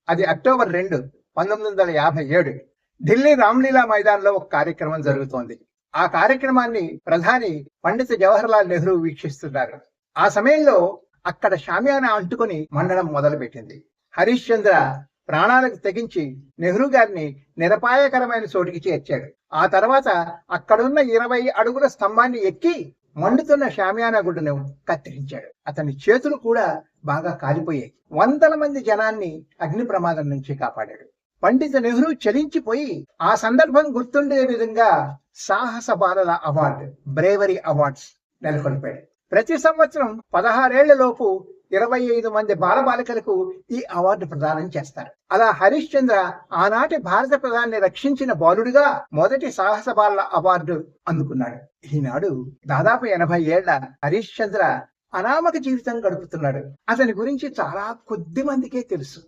అది అక్టోబర్ 2, 1957. ఢిల్లీ రామ్లీలా మైదాన్లో ఒక కార్యక్రమం జరుగుతోంది. ఆ కార్యక్రమాన్ని ప్రధాని పండిత్ జవహర్లాల్ నెహ్రూ వీక్షిస్తున్నారు. ఆ సమయంలో అక్కడ షామియానా అంటుకొని మండడం మొదలుపెట్టింది. హరీష్ చంద్ర ప్రాణాలకు తెగించి నెహ్రూ గారిని నిరపాయకరమైన చోటికి చేర్చాడు. ఆ తర్వాత అక్కడున్న 20 అడుగుల స్తంభాన్ని ఎక్కి మండుతున్న షామియానా గుడ్డను కత్తిరించాడు. అతని చేతులు కూడా బాగా కాలిపోయాయి. వందల మంది జనాన్ని అగ్ని ప్రమాదం నుంచి కాపాడాడు. పండిత నెహ్రూ చలించిపోయి ఆ సందర్భం గుర్తుండే విధంగా సాహస బాలల అవార్డు, బ్రేవరీ అవార్డ్స్ నెలకొల్పాడు. ప్రతి సంవత్సరం 16 ఏళ్ల లోపు 25 మంది బాలబాలికలకు ఈ అవార్డు ప్రదానం చేస్తారు. అలా హరీష్ చంద్ర ఆనాటి భారత ప్రధాని రక్షించిన బాలుడిగా మొదటి సాహస బాలల అవార్డు అందుకున్నాడు. ఈనాడు దాదాపు 80 ఏళ్ల హరీష్ చంద్ర అనామక జీవితం గడుపుతున్నాడు. అతని గురించి చాలా కొద్ది మందికే తెలుసు.